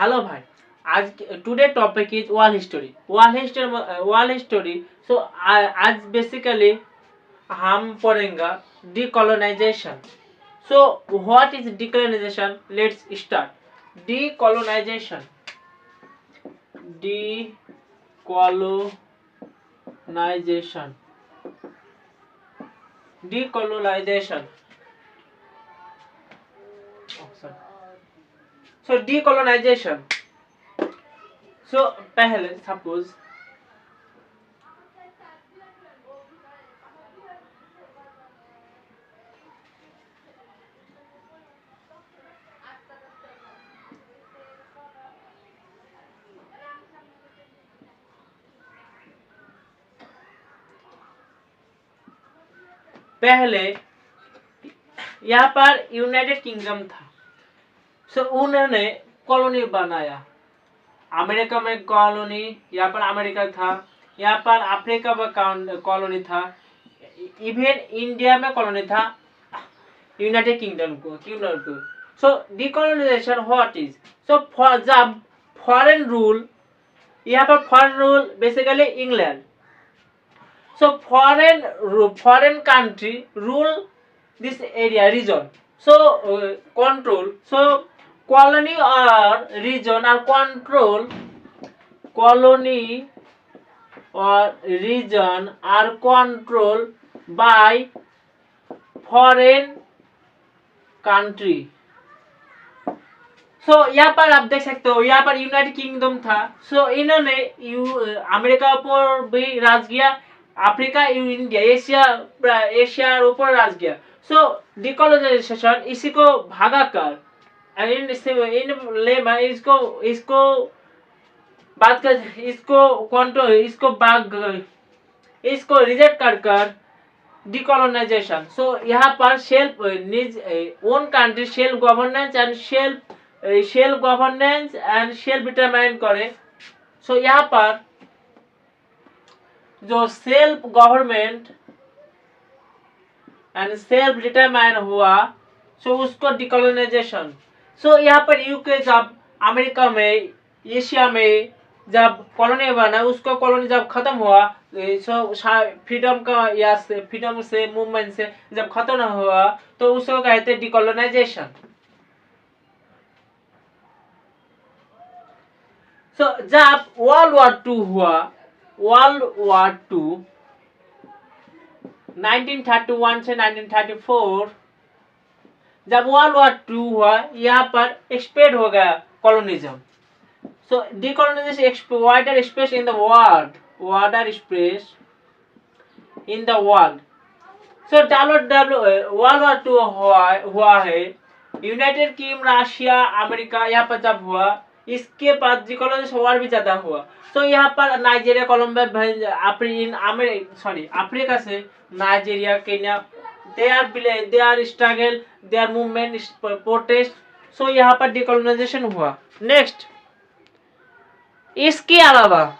Hello भाई। आज today topic is world history. So आज बेसिकली हम पढ़ेंगे decolonization. So what is decolonization? Let's start. Decolonization decolonization decolonization so decolonization. So पहले suppose पहले यहाँ पर यूनाइटेड किंगडम था। सो उन्होंने कॉलोनी बनाया। अमेरिका में कॉलोनी, यहाँ पर अमेरिका था, यहाँ पर अफ्रीका में कॉलोनी था, इवन इंडिया में कॉलोनी था यूनाइटेड किंगडम को। सो डीकोलोनाइजेशन व्हाट इज? सो जब फॉरेन रूल, यहाँ पर foreign rule basically England. So foreign country rule this area region. So control. So colony or region or control, colony or region are controlled by foreign country. सो यहाँ पर आप देख सकते हो, यहाँ पर यूनाइटेड किंगडम था। सो इन्होंने अमेरिका पर भी राज किया, अफ्रीका, इंडिया, एशिया ऊपर राज किया। सो डीकोलोनाइजेशन इसी को भागा कर इन इसको बात कर, इसको कंट्रोल, इसको रिजेक्ट कर डीकोलोनाइजेशन। सो यहाँ पर self own country self governance and self determine करे। सो यहाँ पर जो self government and self determine हुआ, सो उसको डीकोलोनाइजेशन। सो यहाँ पर यूके जब अमेरिका में, एशिया में जब कॉलोनी बना, उसको कॉलोनी जब खत्म हुआ, सो फ्रीडम का या फ्रीडम से मूवमेंट से जब खत्म हुआ, तो उसको कहते हैं डीकोलोनाइजेशन। सो जब वर्ल्ड वॉर 2 हुआ, वर्ल्ड वॉर 2 1931 से 1934, जब वर्ल्ड वॉर 2 हुआ, यहाँ पर एक्सपेड हो गया colonialism. So decolonisation wider space in the world, wider space in the world. So world war 2 हुआ है, यूनाइटेड किंगडम, रशिया, अमेरिका, यहाँ पर जब हुआ, इसके बाद डीकोलोनाइजेशन वॉर भी ज्यादा हुआ। सो यहाँ पर नाइजीरिया, कोलंबिया, अफ्रीका से Nigeria, Kenya, they are struggle, they are movement, protest. So यहाँ पर डीकोलोनाइजेशन हुआ। नेक्स्ट, इसके अलावा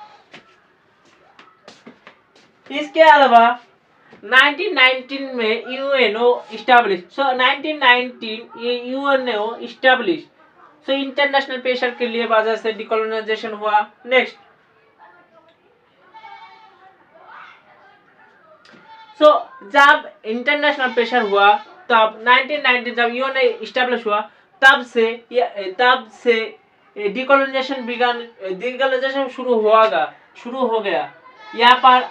1919 में UNO establish. So 1919 UNO establish. So international pressure के लिए वजह से डीकोलोनाइजेशन हुआ। नेक्स्ट, सो जब इंटरनेशनल प्रेशर हुआ, तब 1990 जब यूएनओ इस्टेब्लिश हुआ, तब से डीकोलोनाइजेशन शुरू हो गया। यहाँ पर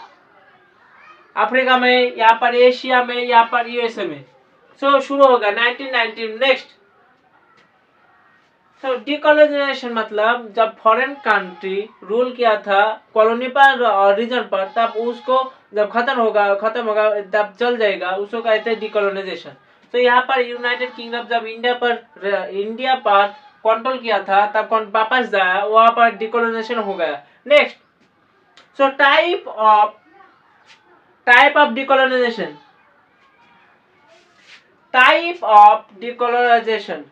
अफ्रीका में, यहाँ पर एशिया में, यहाँ पर यूएसए में। सो शुरू होगा 1990। नेक्स्ट, सो डीकोलोनाइजेशन मतलब जब फॉरेन कंट्री रूल किया था कॉलोनी पर और रीजन पर, तब उसको जब खत्म होगा तब चल जाएगा, उसको कहते हैं डीकोलोनाइजेशन। तो यहाँ पर यूनाइटेड किंगडम जब इंडिया पर कंट्रोल किया था, तब वापस जाया, वहां पर डीकोलोनाइजेशन हो गया। Next, so type of decolonisation, type of decolonisation,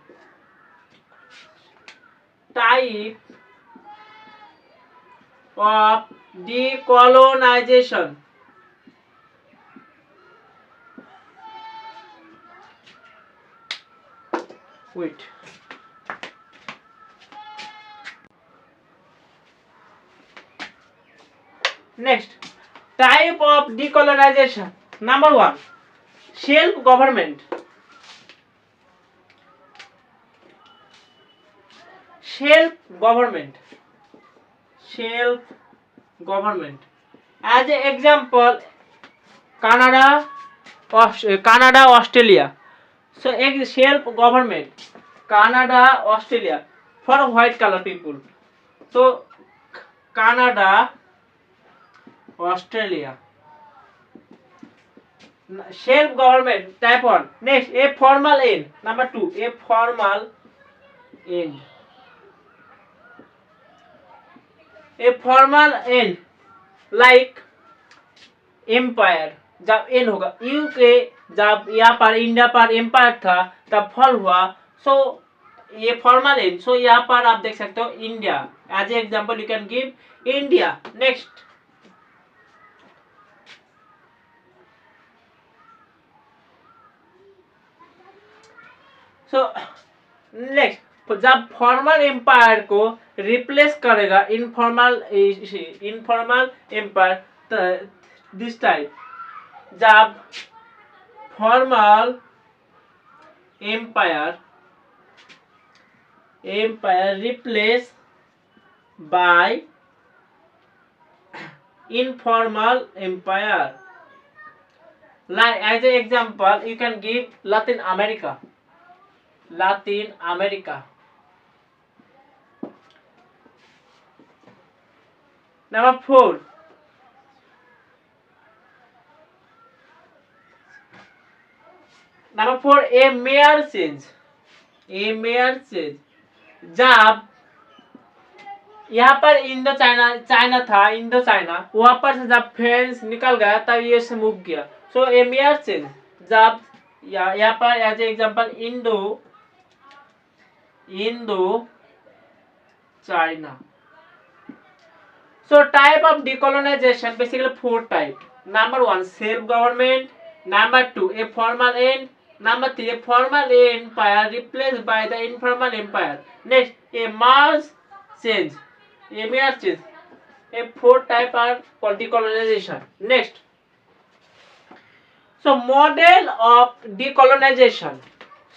type of decolonisation. Wait. Next, type of decolonization. Number 1, self government. Self government. Self government. As an example, Canada, Australia. So self government, Canada, Australia for white color people. So Canada, Australia. Self government type 1. Next, a formal end. Number 2, a formal end. A formal end like empire. जब एन होगा UK, जब यहाँ पर India पर empire था तब fall हुआ. सो ये फॉर्मल एंड. सो यहाँ पर आप देख सकते हो India. As a example you can give India. Next, so next, जब फॉर्मल एम्पायर को रिप्लेस करेगा इनफॉर्मल एम्पायर दिस टाइप. जब formal empire replace by informal empire. Like as an example, you can give Latin America. Latin America. Number 4. Number 4, a mayor change. A mayor change. जब यहाँ पर Indo China था, Indo China, वहां पर से जब French निकल गया तब ये से मूव किया. So a major change. जब यहाँ पर as a example Indo China. So type of decolonization basically 4 type. Number 1, self government. Number 2, a formal end. Number 3, a formal empire replaced by the informal empire. Next, a mass change. A mere change. A 4 type are for decolonization. Next, so model of decolonization.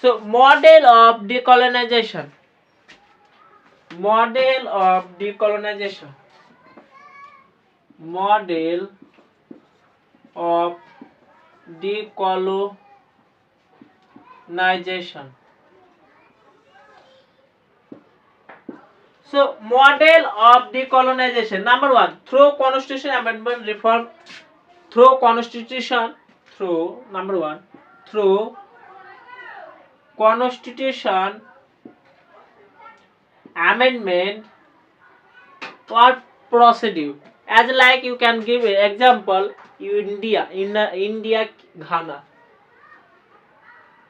So model of decolonization. Model of decolonization. Model of decolonization. So model of decolonization. Number 1, through constitution amendment reform. Through constitution. Through number 1, through constitution amendment or procedure. As like you can give an example, India, Ghana.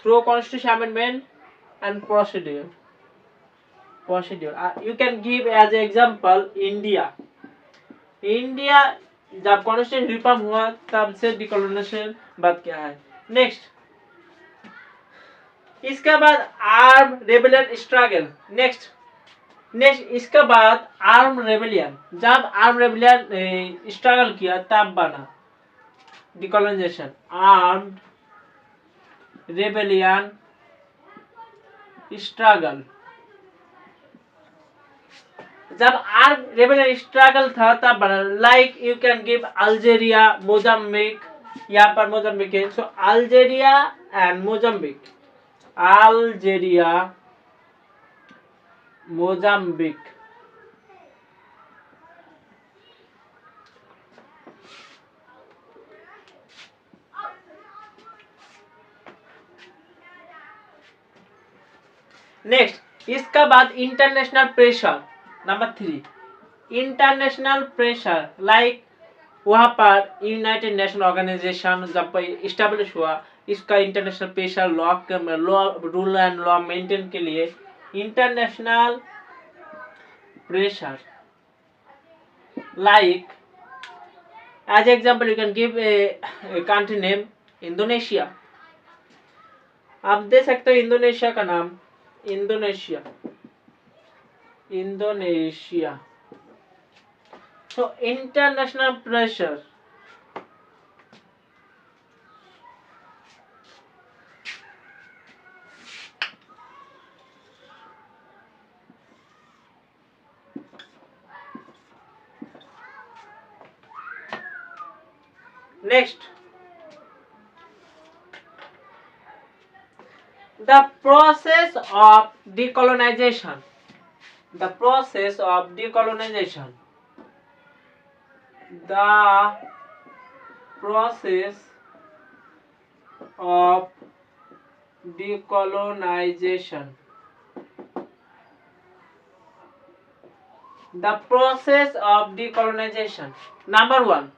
Through constitution amendment and procedure. You can give as an example India. जब constitution reform हुआ तब से decolonisation बात क्या है. Next, इसके बाद arm rebellion struggle. Next इसके बाद आर्म रेबेलियन. जब आर्म रेबेलियन स्ट्रगल किया तब बना डिकोलोनाइजेशन. Armed rebellion struggle. जब आर्म रेबेलियन स्ट्रगल था तब बना. Like you can give Algeria, Mozambique. यहाँ पर मोजाम्बिक है. So Algeria and Mozambique. Algeria, Mozambique. Next, इसका बाद international pressure. Number 3, international pressure. Like वहां पर यूनाइटेड नेशन ऑर्गेनाइजेशन जब इस्टेब्लिश हुआ, इसका international pressure law rule and law maintain के लिए international pressure. Like as example you can give a country name Indonesia. आप दे सकते हो इंडोनेशिया का नाम. Indonesia. So international pressure. Next, the process of decolonization. The process of decolonization. The process of decolonization. The process of decolonization. Number one,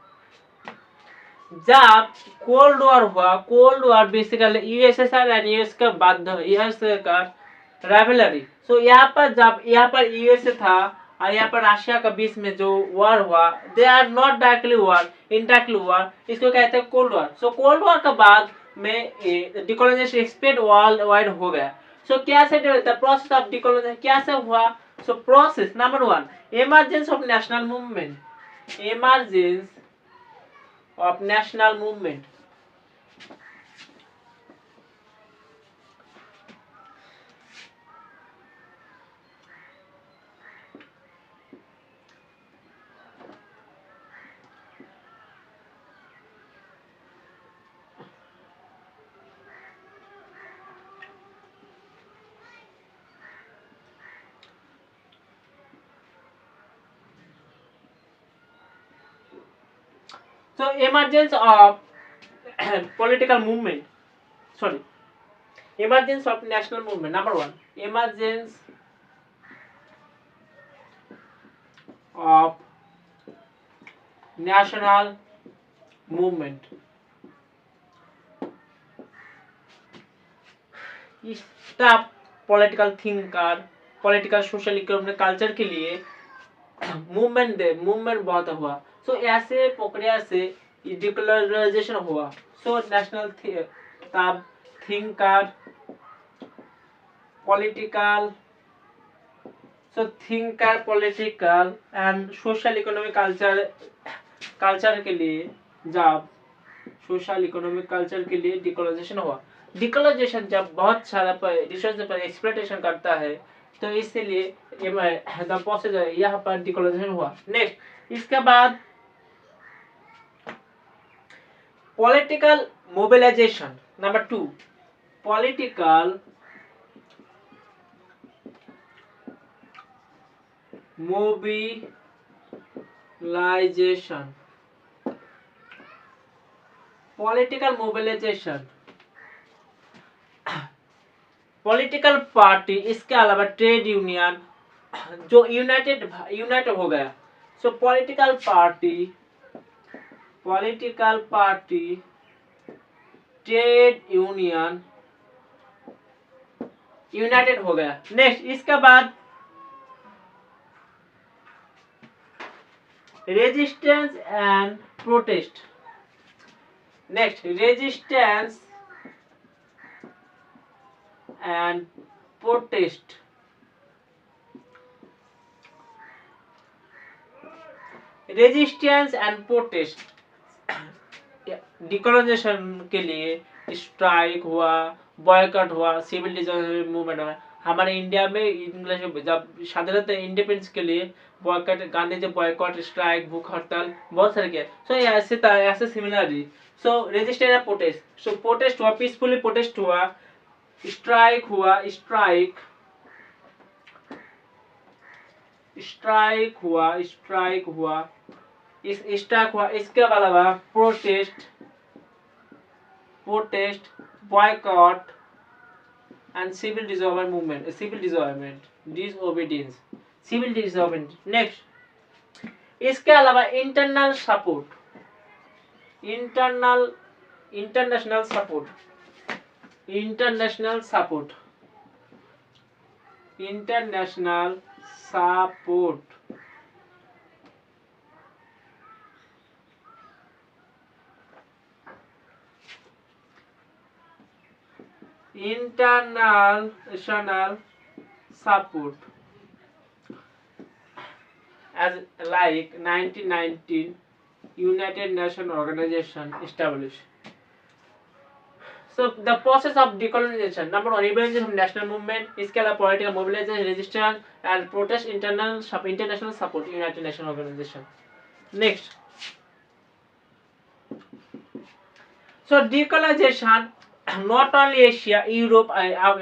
जब cold war हुआ, cold war basically USSR and US का बाद US का rivalry. सो यहाँ पर USA था और यहाँ पर रशिया का बीच में जो वॉर हुआ, they are not directly war, indirectly war, इसको कहते हैं cold war. So cold war के बाद में डिकोलोनाइजेशन एक्सपेंड वर्ल्ड वाइड हो गया। सो क्या से द प्रोसेस ऑफ डिकोलोनाइजेशन क्या से हुआ? So process number one, emergence of national movement, emergence of national movement. So emergence of political movement, sorry, emergence of national movement. Number one, emergence of national movement. इसका political thinker, political social economic culture के लिए movement बहुत हुआ। सो ऐसे प्रक्रिया से decolonisation हुआ। So national तब thinker, political, so thinker, political and social economic culture के लिए, जब सोशल इकोनॉमिक कल्चर के लिए डिकोलोनाइजेशन हुआ। डिकोलोनाइजेशन जब बहुत सारा रिसोर्स पर एक्सप्लॉइटेशन करता है, तो इसलिए द प्रोसेस यहाँ पर डिकोलोनाइजेशन हुआ। नेक्स्ट, इसके बाद political mobilization. Number two, political mobilization, political mobilization, political party, इसके अलावा ट्रेड यूनियन जो यूनाइट हो गया। So political party, trade union united हो गया। नेक्स्ट, इसके बाद resistance and protest. Next, resistance and protest. Resistance and protest decolonization के लिए स्ट्राइक हुआ, बॉयकॉट हुआ, सिविल डिसऑर्डर मूवमेंट हुआ। हमारे इंडिया में इंग्लिश जब स्वाधीनता इंडिपेंडेंस के लिए boycott, Gandhi ji boycott, strike, भूख हड़ताल बहुत सारे किया। सो ऐसे similarly, so resistance and protest. So protest हुआ, पीसफुली प्रोटेस्ट हुआ, स्ट्राइक हुआ, स्ट्राइक हुआ, इसके अलावा protest, boycott and civil disobedience. Next, इसके अलावा internal support, international support. international support as like 1919 United Nations Organization established. So the process of decolonization, number one, rebellion from national movement, इसके अलावा political mobilization, resistance and protest, international support, United Nations Organization. Next, so decolonization, not only Asia, Europe,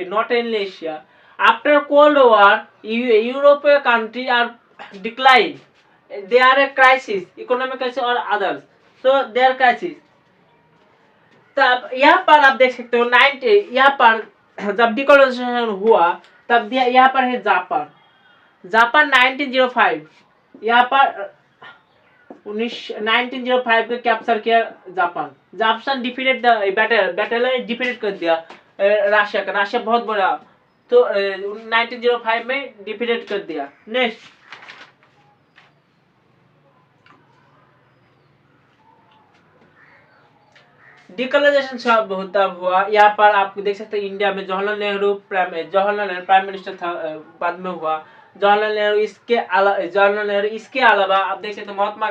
not only Asia. After Cold War, European countries are declined. They are a crisis, economic crisis or others. So they are crisis. तब यहाँ पर आप देख सकते हो 90 यहाँ पर जब डिकोलोनाइजेशन हुआ तब यहाँ पर है जापान। जापान 1905 यहाँ पर 1905 में कैप्चर किया Japan. Japan defeated the battle defeated कर दिया रशिया का। रशिया बहुत बड़ा, तो 1905 में डिफीटेड कर दिया। नेक्स्ट, डिकोलोनाइजेशन सब तब हुआ। यहाँ पर आप देख सकते हैं इंडिया में जवाहरलाल नेहरू प्राइम मिनिस्टर था, बाद में हुआ जवाहरलाल नेहरू। इसके अलावा आप देख सकते हैं Mahatma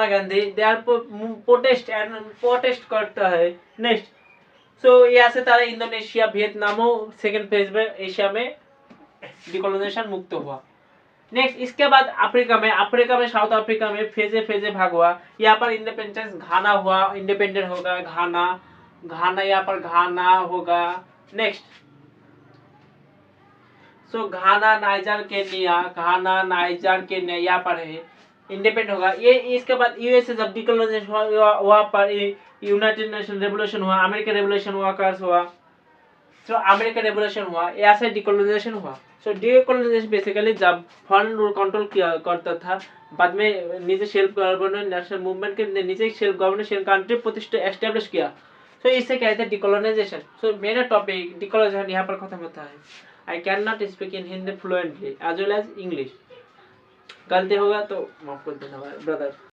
Gandhi they are protest करता है। नेक्स्ट, सो यहाँ से तारा इंडोनेशिया वियतनाम सेकेंड फेज में एशिया में डिकोलोनाइजेशन मुक्त हुआ। नेक्स्ट, इसके बाद अफ्रीका में साउथ अफ्रीका में फेजे भाग हुआ। यहाँ पर इंडिपेंडेंस घाना हुआ, इंडिपेंडेंट होगा घाना यहाँ पर घाना होगा। नेक्स्ट, सो घाना नाइजर केन्या यहाँ पर है इंडिपेंडेंट होगा। ये इसके बाद यूएसए जब डिकोलोनाइजेशन हुआ वहाँ पर यूनाइटेड नेशन रेवोल्यूशन हुआ, अमेरिकन रेवोल्यूशन हुआ। सो अमेरिकन रेवोल्यूशन हुआ, ऐसे डिकोलोनाइजेशन हुआ। सो डिकोलोनाइजेशन बेसिकली जब फॉरेन रूल कंट्रोल करता था, बाद में नीचे सेल्फ गवर्नमेंट नेशनल मूवमेंट के नीचे सेल्फ गवर्नमेंट कंट्री प्रतिष्ठा एस्टेब्लिश किया। सो इससे कहते हैं डिकोलोनाइजेशन। सो मेरा टॉपिक डिकोलोनाइजेशन यहाँ पर खत्म होता है। I can not speak in Hindi fluently as well as English. गलती होगा तो माफ कर देना ब्रदर।